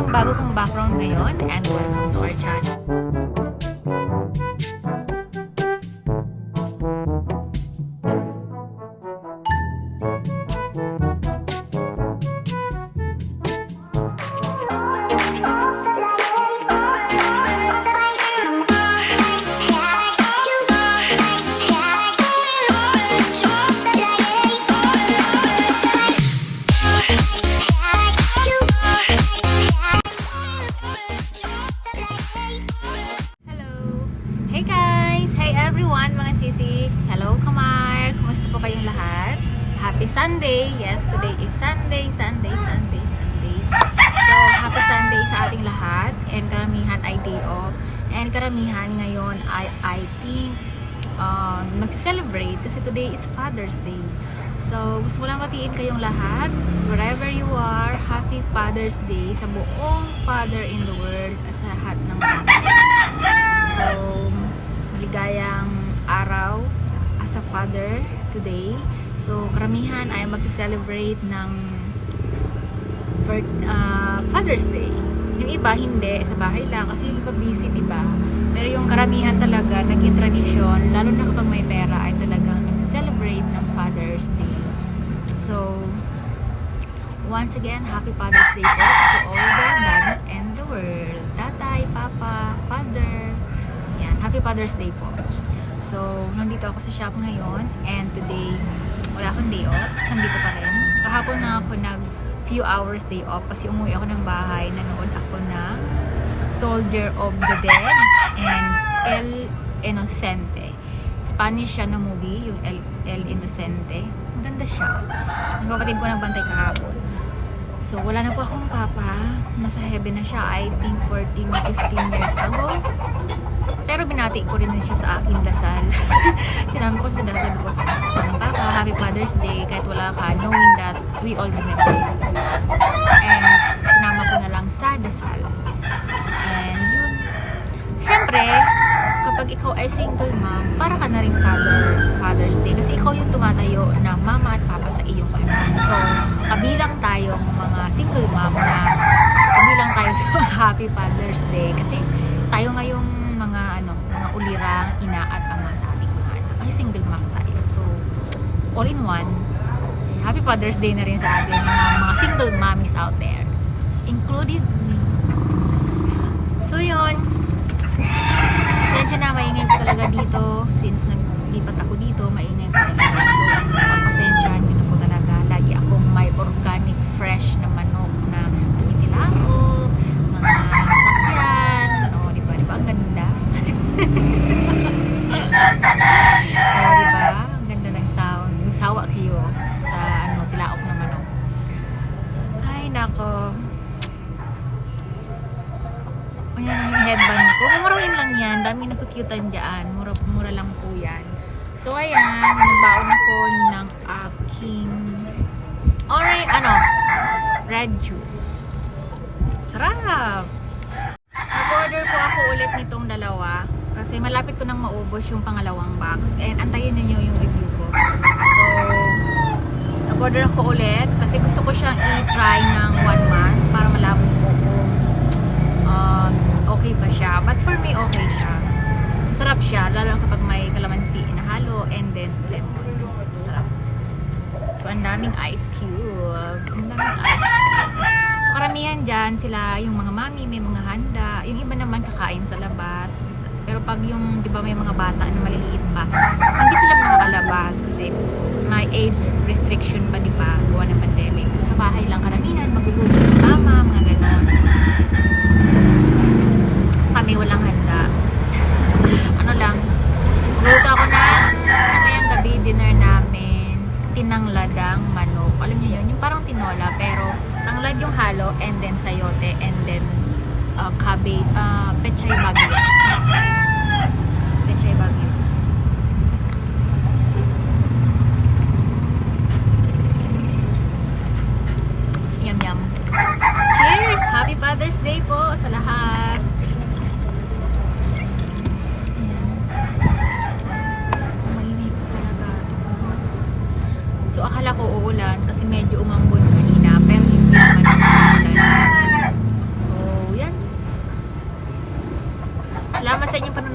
yung bago kong background ngayon, and welcome to our channel. Hey guys! Hey everyone mga sisi! Hello Kamar! Kumusta po kayong lahat? Happy Sunday! Yes, today is Sunday. So, happy Sunday sa ating lahat. And karamihan ay day off. And karamihan ngayon I think mag-celebrate kasi today is Father's Day. So, gusto ko lang matiin kayong lahat. Wherever you are, Happy Father's Day sa buong father in the world at sa lahat ng tatay. So, maligayang araw as a father today. So, karamihan ay mag-celebrate ng Father's Day. Yung iba hindi, sa bahay lang kasi yung iba busy, diba? Pero yung karamihan talaga naging tradisyon, lalo na kapag may pera, ay talagang nag-celebrate ng Father's Day. So, once again, Happy Father's Day po to all the dad in the world. Tatay, papa, father. Yan, Happy Father's Day po. So, nandito ako sa shop ngayon and today, wala akong day off. Nandito pa rin. Kahapon na ako few hours day off kasi umuwi ako ng bahay. Nanood ako ng Soldier of the Dead and El Inocente. Spanish siya na movie, yung El Inocente. Maganda siya. Yung kapatid ko nagbantay kahapon. So, wala na po akong papa. Nasa heaven na siya, I think 14 or 15 years ago. Pero binati ko rin siya sa aking dasal. Sinabi ko sa dasal ko, Papa, Happy Father's Day, kahit wala ka, knowing that we all remember. And sinama ko na lang sa dasal. And yun. Siyempre, kapag ikaw ay single mom, para ka na rin Father's Day. Kasi ikaw yung tumatayo na mama at papa sa iyong anak. So, kabilang tayong mga single mom na kabilang tayo sa Happy Father's Day. Kasi tayo ngayong mga ulirang ina at ama sa ating mga anak. Kasi single mom tayo. So, all in one, Happy Father's Day na rin sa atin mga single mommies out there. Included me. So, yun. Sensya na, maingay ko talaga dito. Since naglipat ako dito, maingay ko talaga. So, pagpasensyahan nyo na po talaga. Lagi akong may organic, fresh na manok na tumitilao, mga sakyan, diba? Ang ganda. Diba? Ang ganda ng sound. Magsawa kayo sa tilaok na manok. Ay, nako. Ayan yung headband ko. Murahin lang yan. Daming nagkukyutan dyan. Mura lang po yan. So, ayan. Nagbaon ako ng aking red juice. Sarap! Nag-order po ako ulit nitong dalawa. Kasi malapit ko nang maubos yung pangalawang box. And antayin niyo yung review ko. So, nag-order ako ulit. Kasi gusto ko siyang i-try ng 1 month. Para malabo ko kung okay ba siya. But for me, okay siya. Masarap siya. Lalo kapag may kalamansi na halo and then lemon. Masarap. So, ang daming ice cube. Ang daming ice cube. So, karamihan dyan sila, yung mga mami, may mga handa. Yung iba naman kakain sa labas. Pero pag yung, di ba, may mga bata na maliliit pa, hindi sila makakalabas kasi may age restriction pa, di ba? Gawa ng pandemic. So, sa bahay lang karamihan, magluluto sa mama, mga ganon. Kami walang handa. Luto ako ng kamayang gabi dinner namin, tinangladang manok. Alam niyo yun, yung parang tinola, pero tanglad yung halo, and then sayote, and then cabbage, pechay bagyo. Pechay bagyo. Yum yum. Cheers! Happy Father's Day po sa lahat.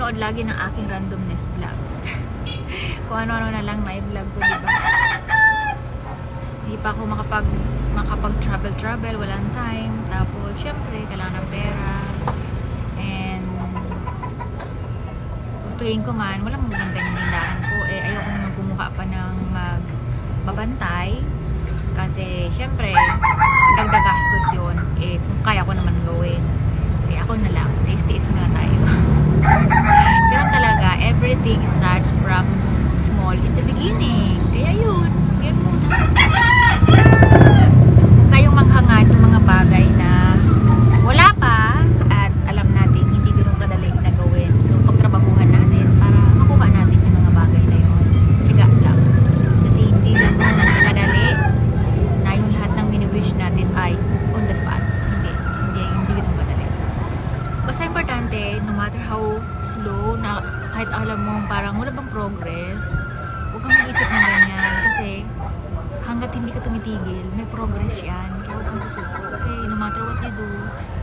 manonood lagi ng aking randomness vlog. Kung ano-ano na lang na i-vlog ko, diba? Hindi pa ako makapag-travel, walang time. Tapos, syempre, kailangan ng pera. And, gustuin ko man, walang maganda yung tindahan ko. Ayoko naman kumuha pa ng magbabantay. Kasi, syempre, dagdag gastos yun. Kung kaya ko naman gawin. Ako na lang. Tiis-tiis muna tayo. Ganun talaga. Everything starts from small in the beginning. Kaya yun. Ganun muna. Tayong maghangad ng mga bagay na wala pa at alam natin hindi ganun kadali na gawin. So, pagtrabahuhan natin para makuha natin yung mga bagay na yun. Tiga lang. Kasi hindi ganun kadali na yung lahat ng mini-wish natin ay on the spot. Hindi ganun kadali. Basta importante, no matter how slow, na kahit alam mo parang wala bang progress, huwag kang mag-isip ng ganyan kasi hanggat hindi ka tumitigil, may progress yan. Kaya huwag kang susuko. Okay, no matter what you do,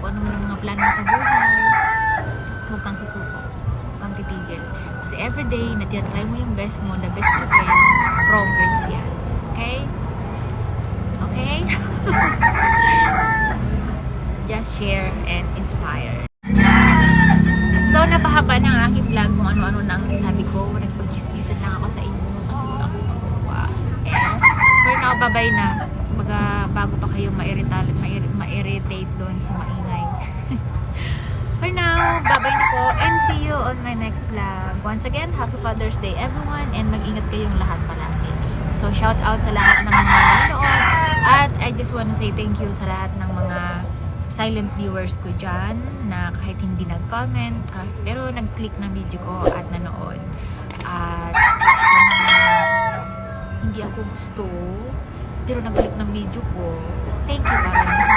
kung ano man ang mga plano mo sa buhay, huwag kang susuko. Huwag kang titigil. Kasi everyday na tinatry mo yung best mo, the best you can, progress yan. Okay? Okay? Just share and inspire. So, napahaba na ang aking vlog kung ano-ano na ang nasabi ko. Nagpag-chismisan lang ako sa inyo kasi wala akong magawa. And, for now, bye-bye na. Bago pa kayo ma-irritate doon sa maingay. For now, bye-bye na po and see you on my next vlog. Once again, Happy Father's Day everyone and mag-ingat kayong lahat palagi. So, shout out sa lahat ng mga nanonood at I just wanna say thank you sa lahat ng mga silent viewers ko dyan na kahit hindi nag-comment pero nag-click ng video ko at nanood at hindi ako gusto pero nag-click ng video ko, thank you pa rin.